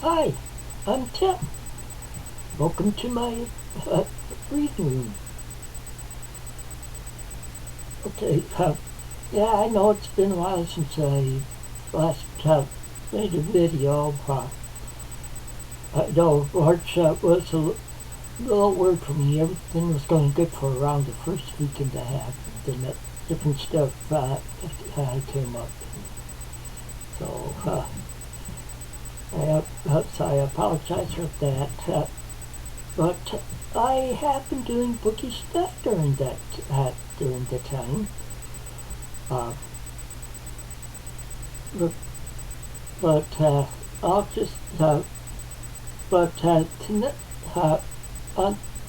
Hi, I'm Tim. Welcome to my reading room. Okay, yeah, I know it's been a while since I last made a video. I know March was a little weird for me. Everything was going good for around the first week and a half. Then different stuff came up. So, I apologize for that. But I have been doing booky stuff during the time. Uh, but I'll just tonight,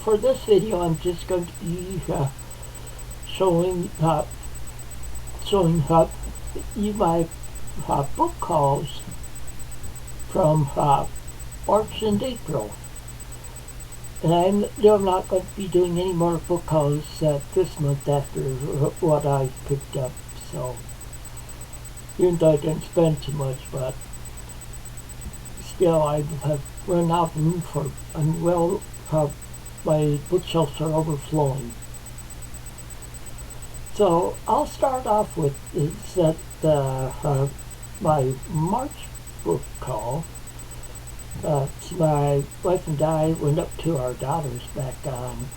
for this video, I'm just going to be showing you my book calls from March and April. And I'm not going to be doing any more book calls this month after what I picked up. So, even though I didn't spend too much, but still I have run out of room for, my bookshelves are overflowing. So I'll start off with my March book call. My wife and I went up to our daughter's back on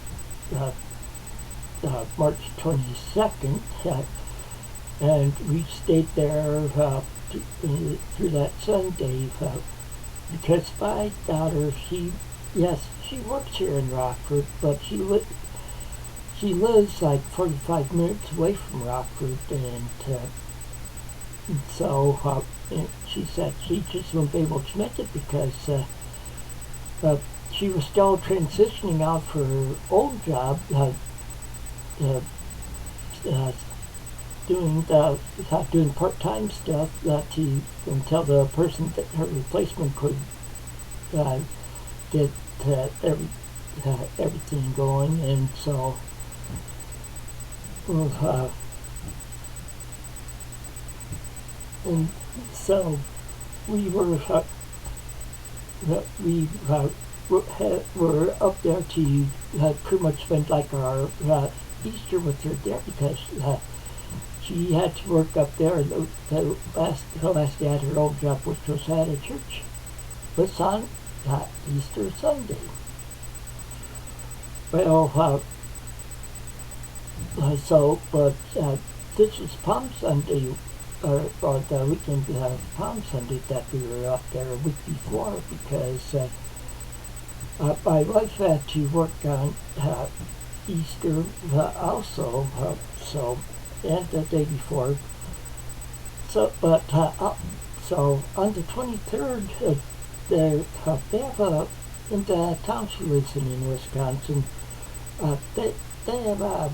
March 22nd, and we stayed there through that Sunday because my daughter, she works here in Rockford, but she lives like 45 minutes away from Rockford, and so she said she just wouldn't be able to make it because she was still transitioning out for her old job, doing part-time stuff until the person that her replacement could get everything going, and so and so we were up there to pretty much spend like our Easter with her there because she had to work up there. The last day at her old job, which was at a church, was on Easter Sunday. Well, this was Palm Sunday, or the weekend of Palm Sunday that we were up there a week before, because my wife had to work on Easter also, and the day before. So on the 23rd, they have in the town she lives in Wisconsin, they have a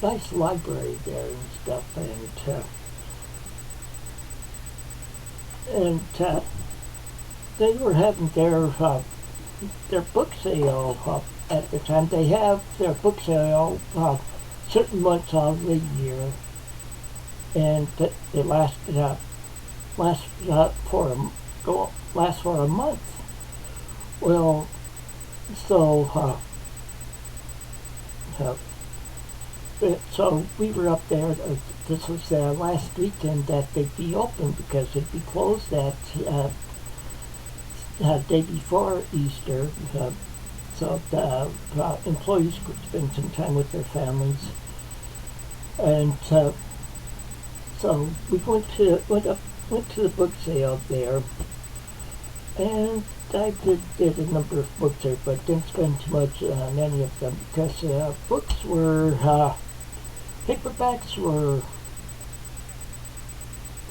nice library there and stuff, and they were having their book sale at the time. They have their book sale certain months of the year, and it lasts for a month. Well, so so we were up there. This was the last weekend that they'd be open because it'd be closed that day before Easter. So the employees could spend some time with their families, and so we went to the book sale there, and I did a number of books there, but didn't spend too much on any of them because books were paperbacks were,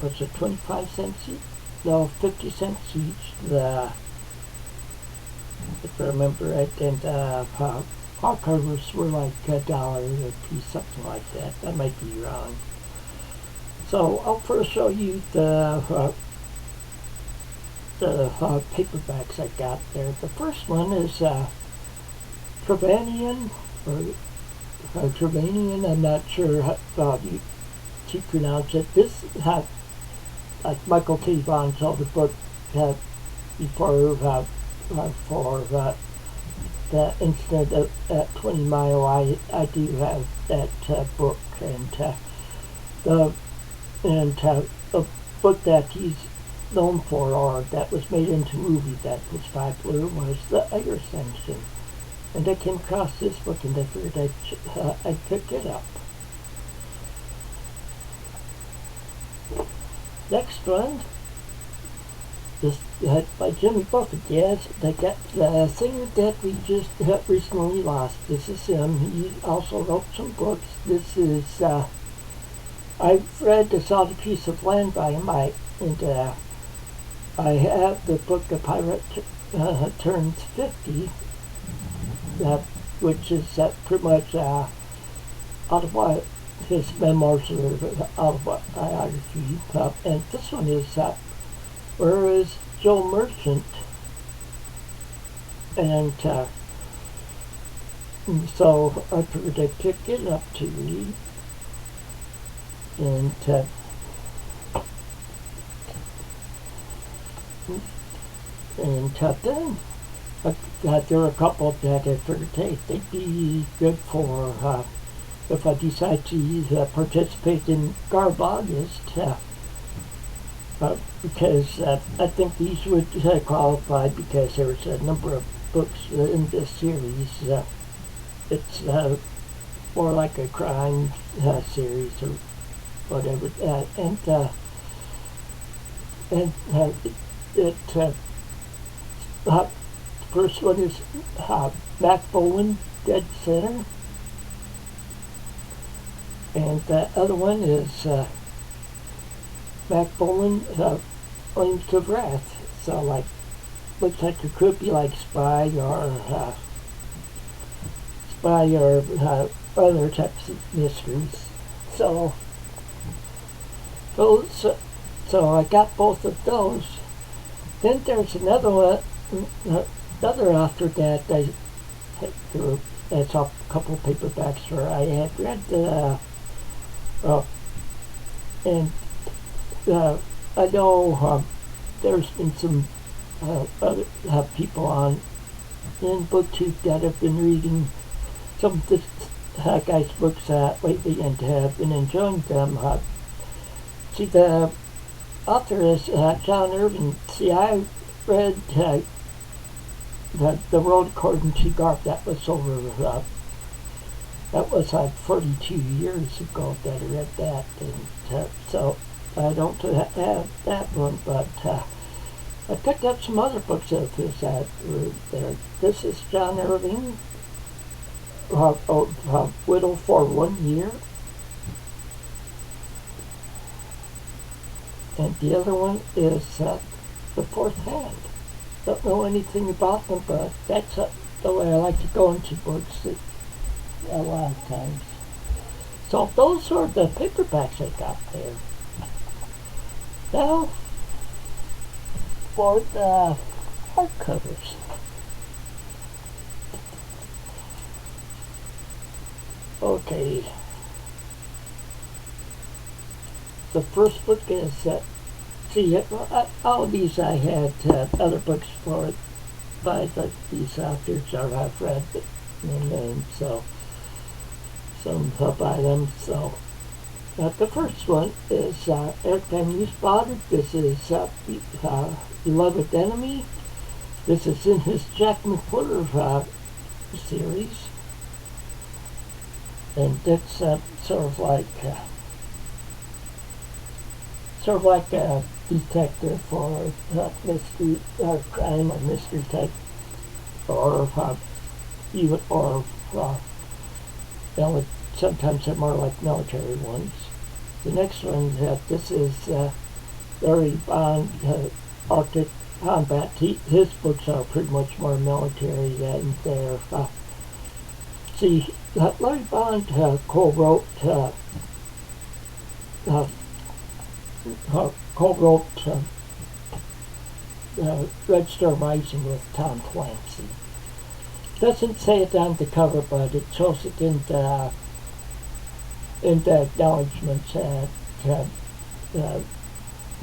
was it 25 cents each? No, 50 cents each. If I remember right, and hardcovers were like $1 a piece, something like that. I might be wrong. So I'll first show you the paperbacks I got there. The first one is Trevanian, Trevanian. I'm not sure how to pronounce it. This had, like Michael T. Vaughan told the book, before for the incident at 20 Mile. I do have that book, and the the book that he's known for, or that was made into a movie that was popular, was The Air Ascension. And I came across this book and I figured I'd pick it up. Next one is by Jimmy Buffett. Yes, they got the singer that we just recently lost. This is him. He also wrote some books. This is, I've read The Salty Piece of Land by him, and I have the book The Pirate Turns 50, which is pretty much his memoirs or autobiography. And this one is Where is Joe Merchant? And so I figured I'd pick it up to read. And then there are a couple that I figured, hey, they'd be good for if I decide to participate in Garb August, because I think these would qualify because there's a number of books in this series. It's more like a crime series or whatever, first one is Mac Bolan, Dead Center, and the other one is Mac Bolan, Flames of Wrath. So looks like it could be like Spy or other types of mysteries. So I got both of those. Then there's another one, another author that that's off a couple of paperbacks where I had read and I know there's been some other people on in BookTube that have been reading some of this guy's books lately and have been enjoying them. See, the author is John Irving. See, I read the Road According to Garp. That was over. That was like 42 years ago that I read that, and so I don't have that one. But I picked up some other books of his that were there. This is John Irving, Widow for 1 Year. And the other one is The Fourth Hand. Don't know anything about them, but that's the way I like to go into books a lot of times. So those are the paperbacks I got there. Now for the hardcovers. Okay. The first book is, all of these I had other books for by these authors that I've read their names, so some by them. So the first one is Eric Van Newsbottom. This is Beloved Enemy. This is in his Jack McWhirter series, and it's sort of like a detective or mystery crime or mystery type, or even sometimes they're more like military ones. The next one, this is Larry Bond, Arctic Combat. His books are pretty much more military than they're. Larry Bond co-wrote Red Star Rising with Tom Clancy. Doesn't say it on the cover, but it shows it in the acknowledgments that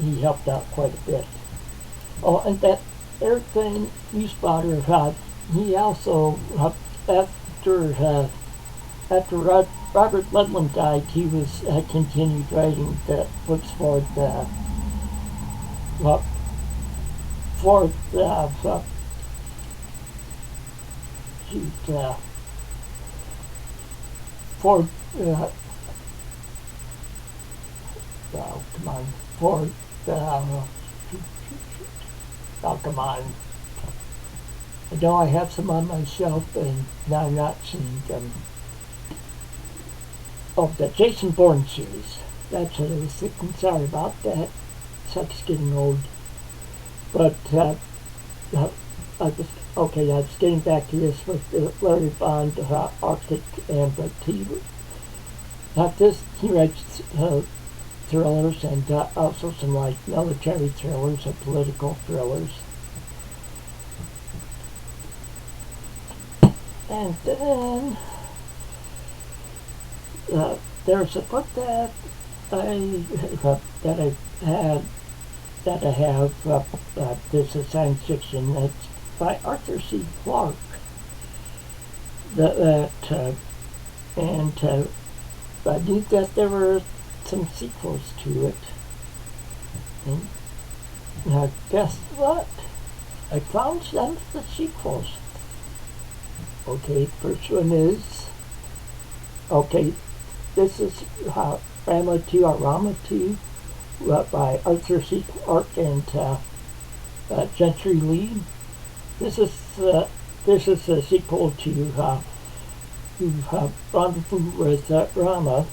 he helped out quite a bit. Oh, and that everything Newspotter had. He also, after Robert Ludlum died, he was continued writing the books for the uh, for the shoot, for oh come on for oh come on. I know I have some on my shelf and now I'm not seeing them. Oh, the Jason Bourne series. That's what I was thinking. Sorry about that. Sucks getting old. But I was getting back to this with the Larry Bond, Arctic, and he writes thrillers and also some like military thrillers or political thrillers. And then there's a book that I have. This is science fiction. It's by Arthur C. Clarke. I knew that there were some sequels to it. And now, guess what? I found some of the sequels. Okay, first one is. Okay, this is Rama 2 or Rama 2 by Arthur C. Clarke and Gentry Lee. This is a sequel to Rendezvous with Rama,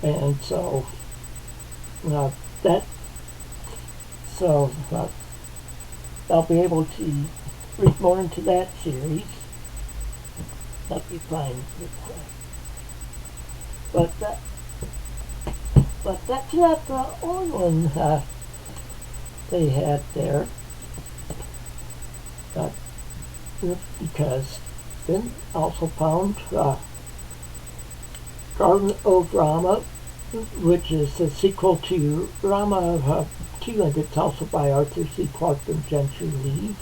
and so I'll be able to read more into that series. That'll be fine. But that's not the only one they had there. Because then also found Garden of Rama, which is the sequel to Rama 2, and it's also by Arthur C. Clarke and Gentry Lee.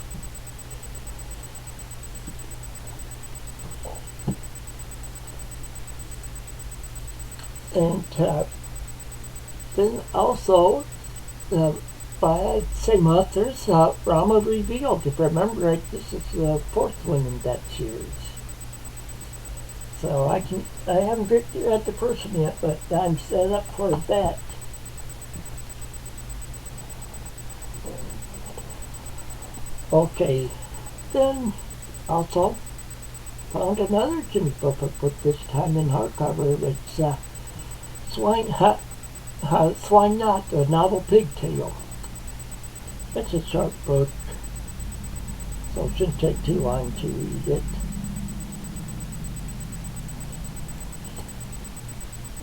And then also by same authors, Rama Revealed. If I remember right, this is the fourth one in that series. So I haven't read the first one yet, but I'm set up for that. Okay, then also found another Jimmy Buffett book, this time in hardcover. It's Swine Not, a Novel Pigtail. It's a short book, so it shouldn't take too long to read it.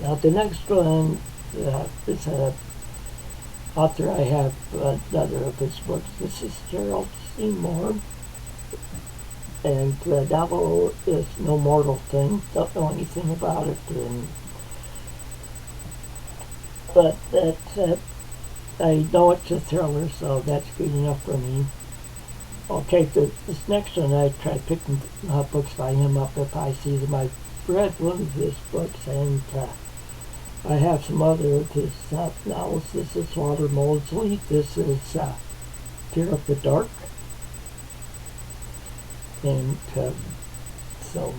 Now the next one is an author I have another of his books. This is Gerald Seymour, and the novel is No Mortal Thing. Don't know anything about it, but I know it's a thriller, so that's good enough for me. Okay, this next one I try picking books by him up if I see them. I read one of his books, and I have some other of his novels. This is Walter Mosley. This is Fear of the Dark. And so,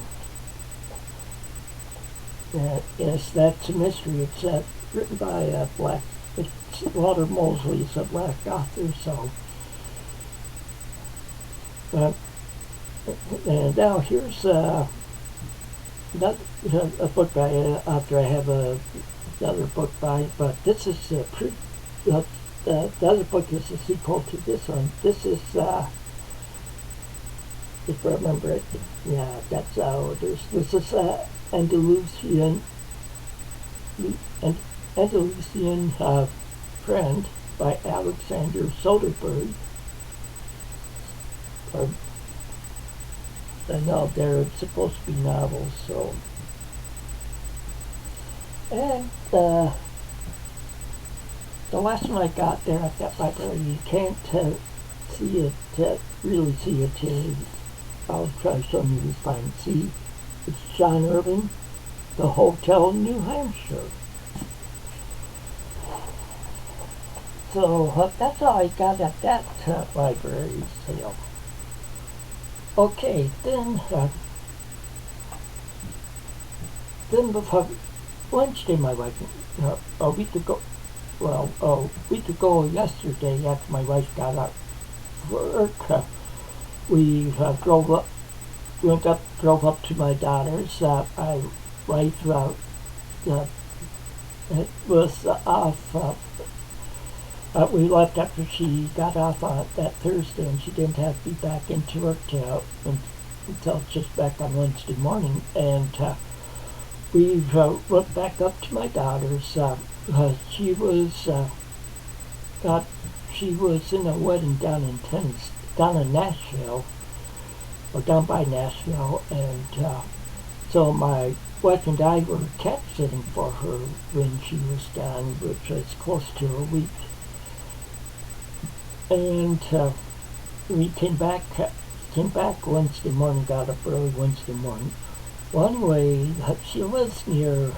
yes, that's a mystery. It's written by it's Walter Mosley. It's a black author, so. And now here's a book by after I have another book by, but this is the other book is a sequel to this one. This is if I remember it, yeah, that's how it is. This is Andalusian Friend by Alexander Soderbergh. I know they're supposed to be novels, so. And the last one I got there at that library, you can't see it, really see it is, I'll try showing you this time. See, it's John Irving, The Hotel, New Hampshire. So that's all I got at that library sale. Okay, then before Wednesday, my wife, a week ago, yesterday, after my wife got out of work, we drove up to my daughter's. My wife was off. We left after she got off that Thursday, and she didn't have to be back into work until just back on Wednesday morning. And we went back up to my daughter's. She was in a wedding down in Nashville, or down by Nashville, and so my wife and I were cat sitting for her when she was gone, which was close to a week. And we came back Wednesday morning, got up early Wednesday morning. Well, anyway, she lives near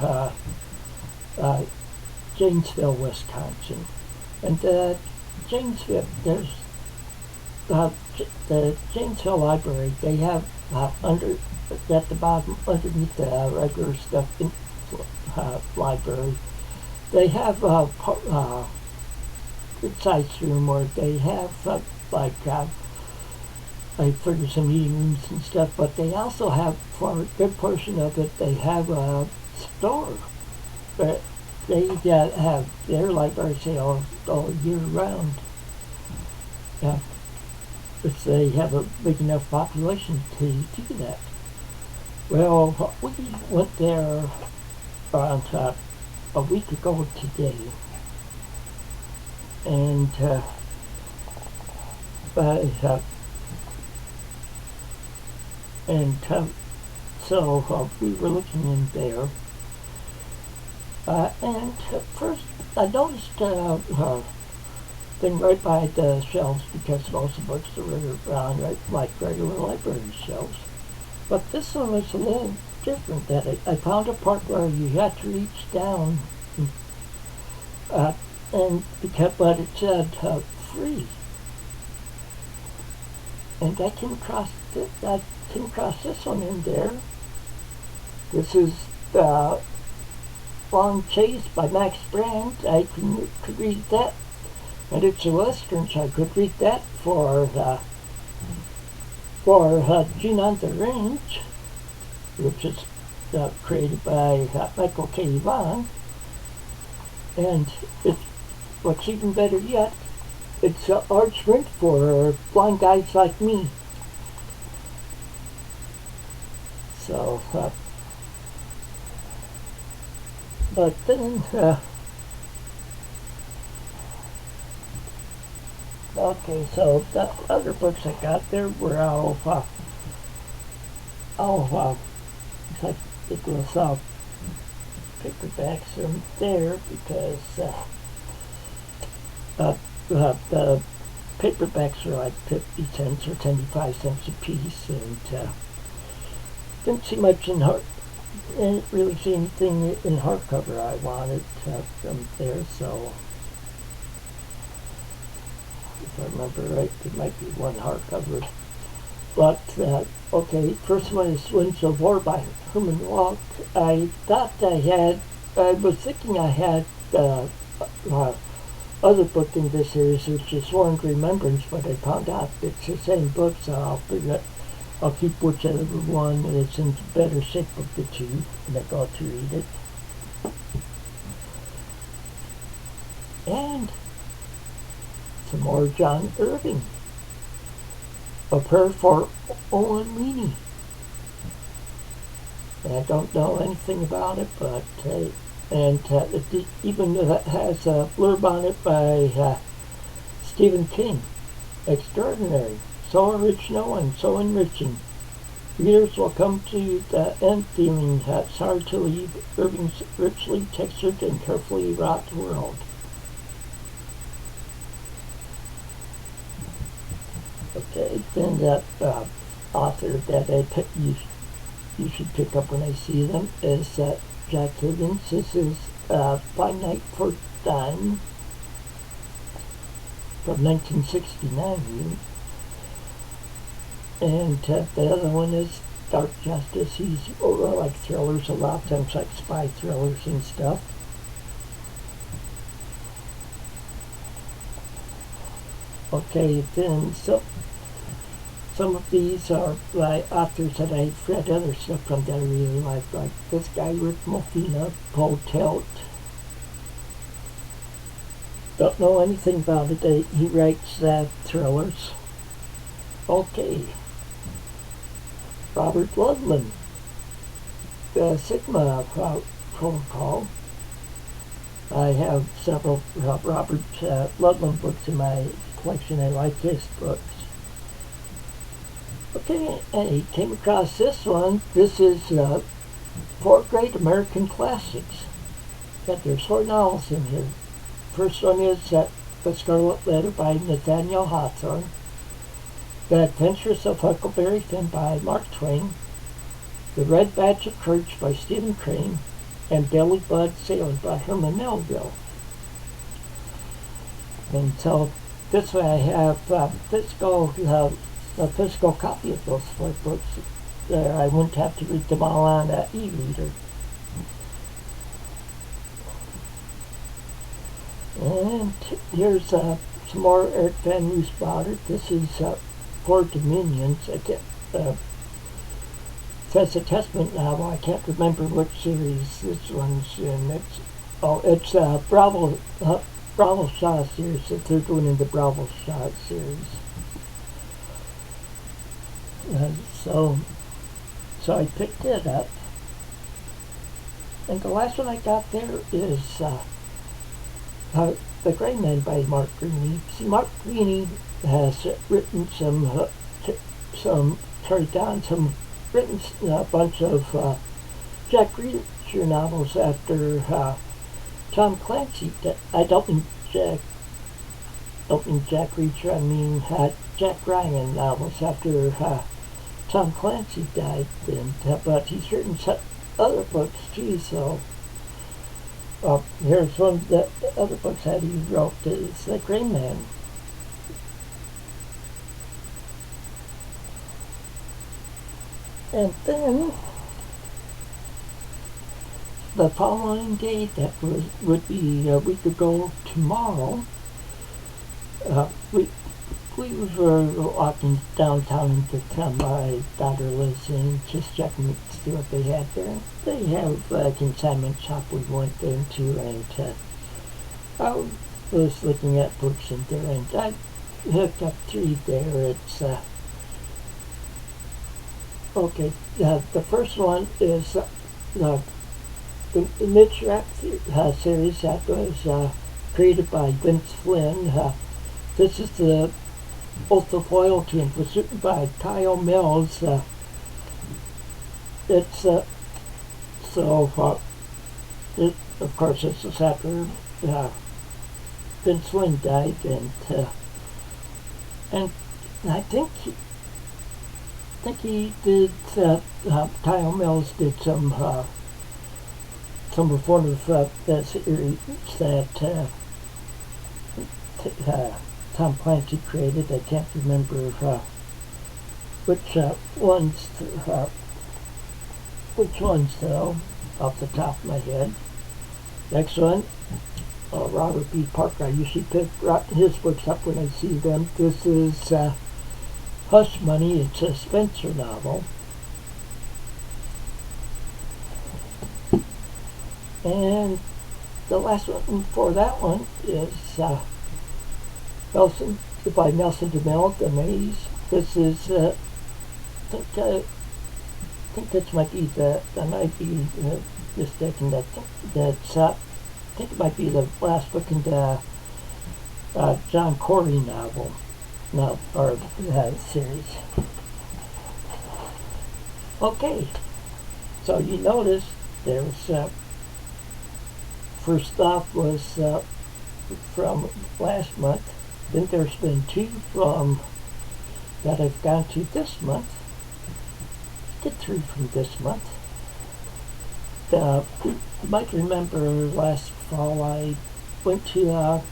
Janesville, Wisconsin. And Janesville, there's the Janesville Library. They have at the bottom, underneath the regular stuff in library, they have good sized room where they have for some meeting rooms and stuff, but they also have, for a good portion of it, they have a store. But they have their library sale all year round. Yeah, which they have a big enough population to do that. Well, we went there around a week ago today, and so we were looking in there, and first I noticed thing right by the shelves, because most of the books are around right like regular library shelves. But this one was a little different. That I found a part where you had to reach down, but it said free, and I came across this one in there. This is Long Chase by Max Brand. I could read that, and it's a Western, so I could read that for Gene on the Range, which is created by Michael K. Vaughan. And what's even better yet, it's Arch Rent for blind guys like me. So, but then, okay, so the other books I got there were all looks like it was all paperbacks in there, because the paperbacks are like 50 cents or 75 cents a piece, and didn't see much in didn't really see anything in hardcover I wanted from there, so if I remember right, there might be one hardcover. But, okay, first one is Winds of War by Herman Wouk. I was thinking I had other book in this series, which is Sworn Remembrance, but I found out it's the same book, so I'll keep whichever one is in better shape of the two, and I go to read it. And some more John Irving, A Prayer for Owen Meany. And I don't know anything about it, but it even has a blurb on it by Stephen King. Extraordinary, so original and so enriching. Readers will come to the end feeling sorry to leave Irving's richly textured and carefully wrought world. Okay, then that author that you should pick up when I see them is Jack Higgins. This is By Night for Dime from 1969. And the other one is Dark Justice. He's like thrillers a lot of times, like spy thrillers and stuff. Okay, then some of these are by authors that I've read other stuff from that I really like this guy Rick Mokina, Paul Telt. Don't know anything about it. He writes thrillers. Okay, Robert Ludlum, the Sigma Protocol. I have several Robert Ludlum books in my collection. I like his books. Okay, I came across this one. This is 4 Great American Classics. Got their 4 novels in here. First one is The Scarlet Letter by Nathaniel Hawthorne. The Adventures of Huckleberry Finn by Mark Twain. The Red Badge of Courage by Stephen Crane. And Billy Budd Sailing by Herman Melville. And so this way I have a physical copy of those 4 books. There, I wouldn't have to read them all on e-reader. And here's some more Eric Van Roosbader. This is 4 Dominions. It's a Testament novel. I can't remember which series this one's in. It's Bravo Shaw series. The third one in the Bravo Shaw series. So I picked it up. And the last one I got there is The Gray Man by Mark Greaney. See, Mark Greaney has written written a bunch of Jack Reacher novels after Tom Clancy. I don't mean Jack Reacher. I mean Jack Ryan novels after Tom Clancy died. But he's written some other books too. So here's one of the other books that he wrote. It's The Gray Man. And then the following day, that would be a week ago tomorrow, we were walking downtown into town. My daughter lives in, just checking to see what they had there. They have a consignment shop we went into, and I was looking at books in there, and I hooked up 3 there. It's okay, the first one is the Mitch Rapp series that was created by Vince Flynn. This is the Oath of Loyalty, and was written by Kyle Mills. It's of course, this is after Vince Flynn died, and I think he did. Kyle Mills did some reform of that series that Tom Clancy created. I can't remember which ones though, off the top of my head. Next one, Robert B. Parker. I usually pick his books up when I see them. This is Hush Money. It's a Spencer novel. And the last one for that one is by Nelson DeMille, The Maze. This is I think this might be I might be mistaken. I think it might be the last book in the John Corey novel. No, or series. Okay, so you notice there's first off was from last month. Then there's been 2 from that I've gone to this month. Did 3 from this month. You might remember last fall I went to a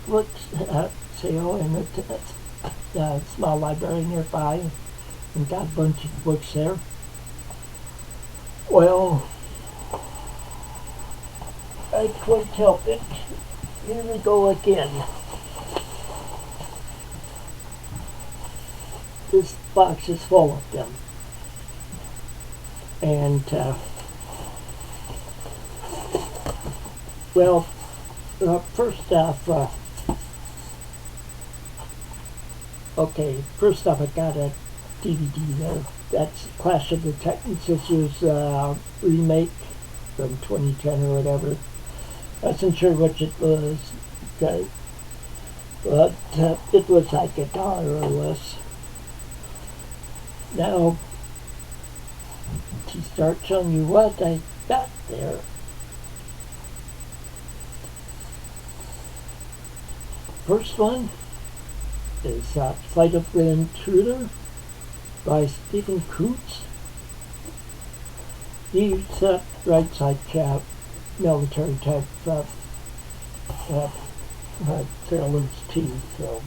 book sale in a small library nearby and got a bunch of books there. Well, I couldn't help it. Here we go again. This box is full of them. And, well, first off, I got a DVD there. That's Clash of the Titans. This was a remake from 2010 or whatever. I wasn't sure which it was, but it was like $1 or less. Now, to start showing you what I got there. First one is Flight of the Intruder by Stephen Koontz. He writes like military type thrillers too, so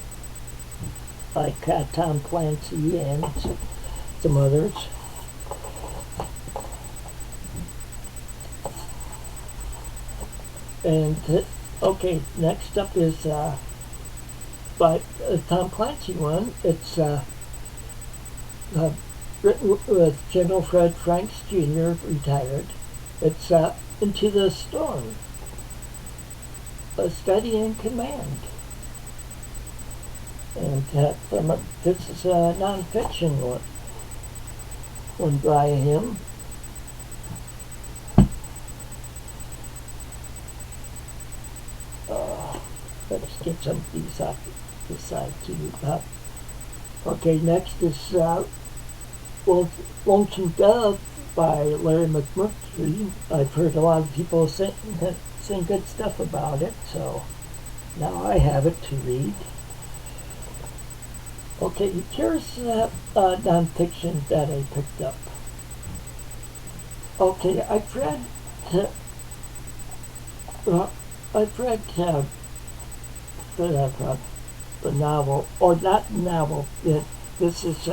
like Tom Clancy and some others. And okay, next up is by Tom Clancy one. It's written with General Fred Franks Jr., retired. It's Into the Storm, a study in command. And this is a non-fiction one by him. Let's get some of these off the side too. Okay, next is Lonesome Dove by Larry McMurtry. I've heard a lot of people saying good stuff about it, so now I have it to read. Okay, here's non-fiction that I picked up. Okay, I've read the novel, or not novel. This is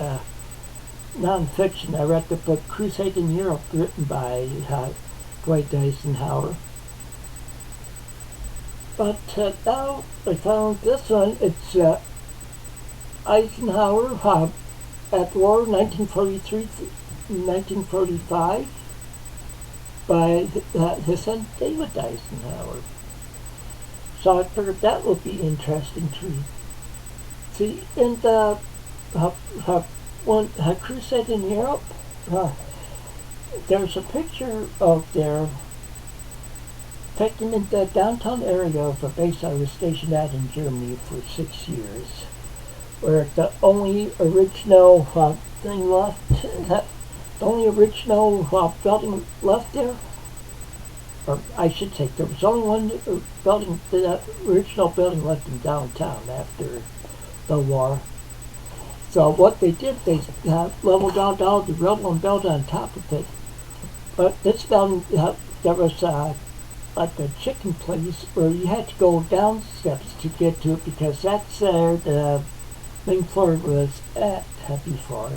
non-fiction. I read the book Crusade in Europe, written by Dwight Eisenhower. But now I found this one. It's Eisenhower at War, 1943-1945, by his son David Eisenhower. So I figured that would be interesting to read. See, in the Crusade in Europe, there's a picture of their taken in the downtown area of a base I was stationed at in Germany for 6 years, where the only original thing left, the only original building left there, or I should say, there was only one building, the original building left in downtown after the war. So what they did, they leveled out all the rubble and built on top of it. But this building, there was like a chicken place where you had to go down steps to get to it, because that's where the main floor was at before.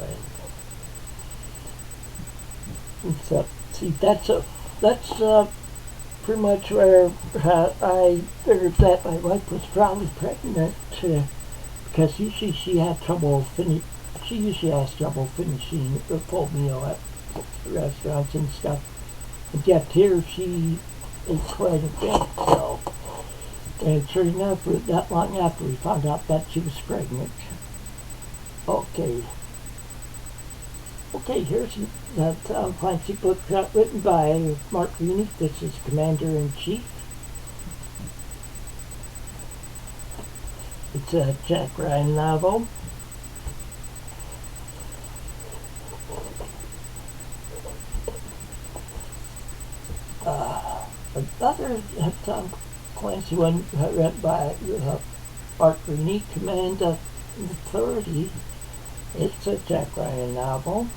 And so, see, that's pretty much where I figured that my wife was probably pregnant, because usually she had trouble she usually has trouble finishing a full meal at restaurants and stuff. And yet here she ate quite a bit, so. And sure enough, not long after we found out that she was pregnant. Okay, here's that Tom Clancy book written by Mark Greaney. This is Commander-in-Chief. It's a Jack Ryan novel. Another Tom Clancy one read by Mark Greaney, Command Authority. It's a Jack Ryan novel.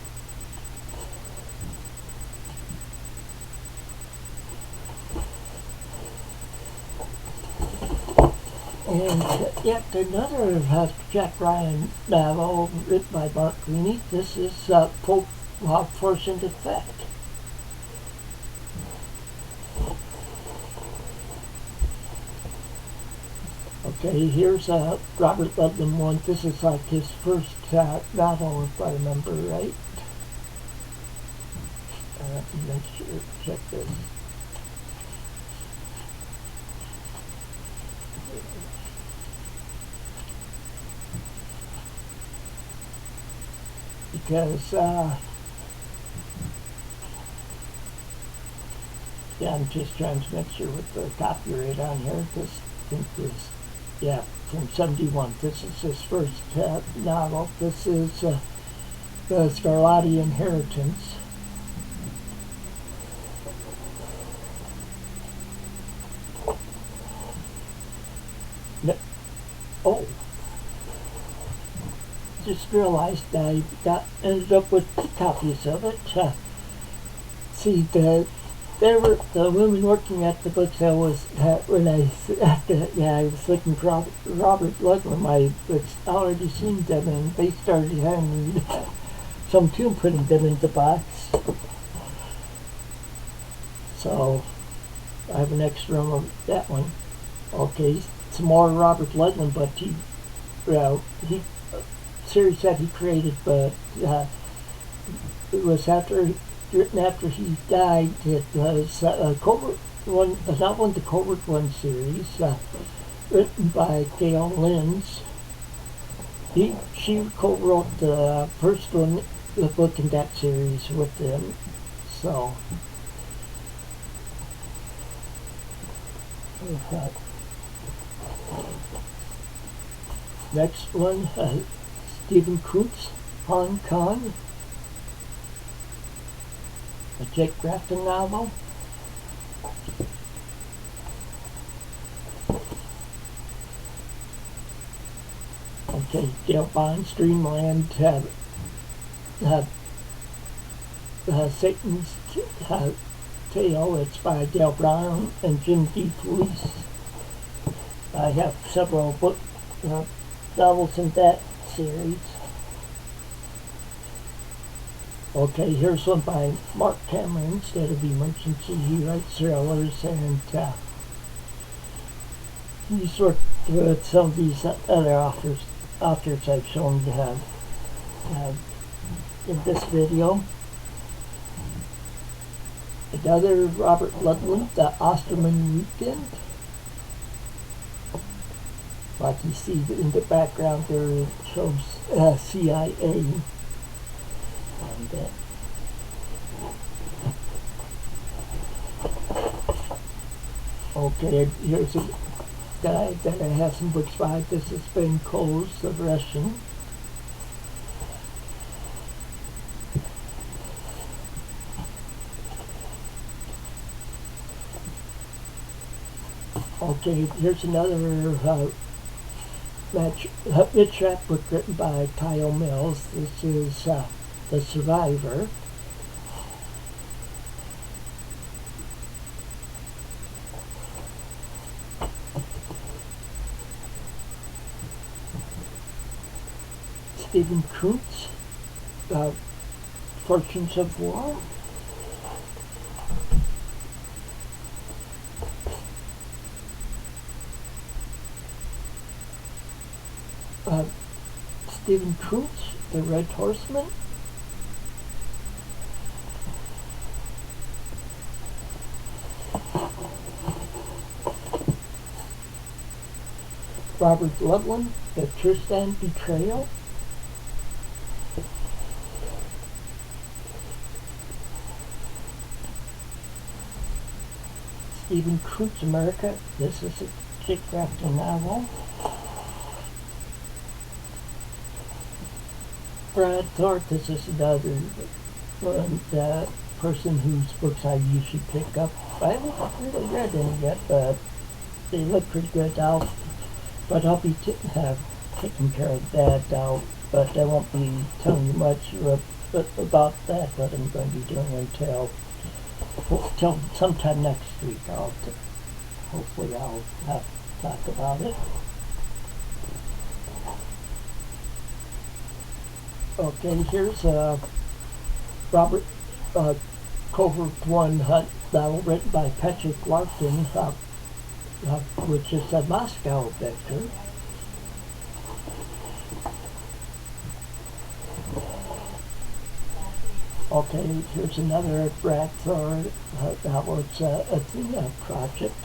And yet another Jack Ryan novel written by Mark Greaney. This is Force and Effect. Okay, here's Robert Ludlum one. This is like his first novel, if I remember right. Make sure, check this. Because, yeah, I'm just trying to make sure with the copyright on here. This, I think, is, yeah, from 71. This is his first novel. This is the Scarlatti Inheritance. Oh, just realized I ended up with copies of it. See, the women working at the book sale was when I was looking for Robert Ludlum. I had already seen them, and they started handing me some too, putting them in the box. So I have an extra one of that one. Okay, some more Robert Ludlum, but he series that he created, but it was written after he died. It was a Covert One, not one, the Covert One series, written by Gail Lynns. She co-wrote the first one, the book in that series with him. So. Next one, Stephen Koontz, Hong Kong, a Jake Grafton novel. Okay, Dale Bond's Dreamland, Satan's Tale. It's by Dale Brown and Jim DeFelice. I have several novels in that series. Okay, here's one by Mark Cameron. Instead of Emergency, he writes thrillers, and he's worked with some of these other authors I've shown to have in this video. Another Robert Ludlum, The Osterman Weekend. Like you see in the background there, it shows CIA. And, okay, here's a guy that I have some books by. This is Ben Coles, The Russian. Okay, here's another Mitch Rapp book written by Kyle Mills. This is The Survivor. Stephen Koontz, Fortunes of War. Stephen Koontz, The Red Horseman. Robert Ludlum, The Tristan Betrayal. Stephen Koontz, America. This is a Jake Grafton novel. Brad Thorpe, this is another one, the person whose books I usually pick up. I haven't really read any yet, but they look pretty good. I'll be taking care of that out, but I won't be telling you much about that, what I'm going to be doing until sometime next week. Hopefully I'll have to talk about it. Okay, here's Robert Covert One Hunt battle written by Patrick Larkin, which is a Moscow vector. Okay, here's another Brad Thor, that was Athena project.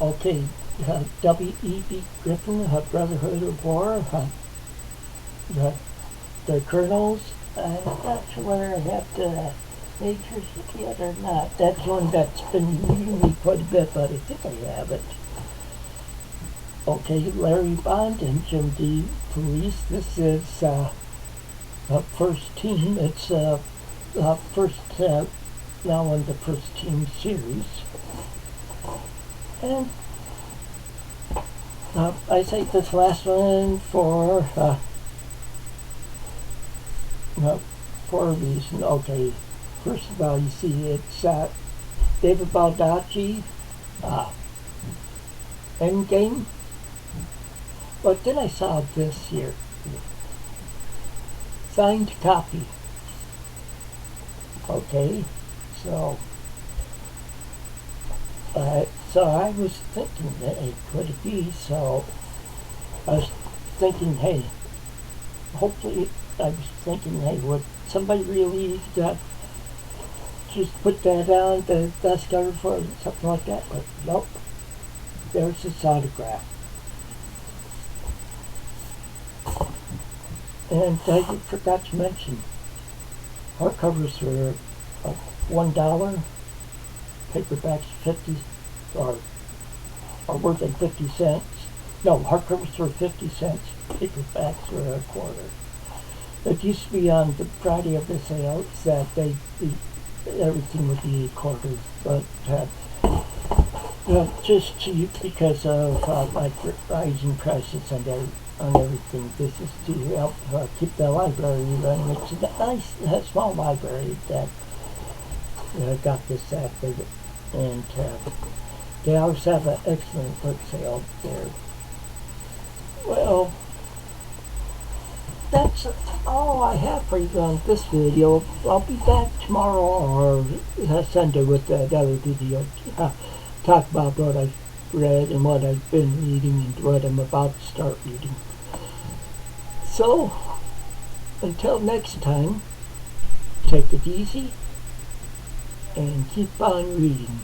Okay, W.E.B. Griffin, Brotherhood of War, the Colonels. I'm not sure whether I have the majors yet or not. That's one that's been reading me quite a bit, but I think I have it. Okay, Larry Bond and Jim D. Police. This is first team. It's first now in the first team series. And I say this last one for a reason. Okay, first of all, you see it's David Baldacci, Endgame. But then I saw this here, signed copy. Okay, so I was thinking, hey, could it be? So I was thinking, hey, hopefully, I was thinking, hey, would somebody really just put that on the dust cover for it, something like that? But nope, there's his autograph. And I forgot to mention, hardcovers were $1, paperbacks 50, or worth like 50 cents. No, hardcovers were 50 cents, paperbacks were a quarter. It used to be on the Friday of the sales that everything would be a quarter, but just cheap because of like rising prices on everything. This is to help keep the library running. It's a nice small library that got this active, and they always have an excellent book sale there. Well, that's all I have for you on this video. I'll be back tomorrow or Sunday with another video. Talk about what I've read and what I've been reading and what I'm about to start reading. So, until next time, take it easy and keep on reading.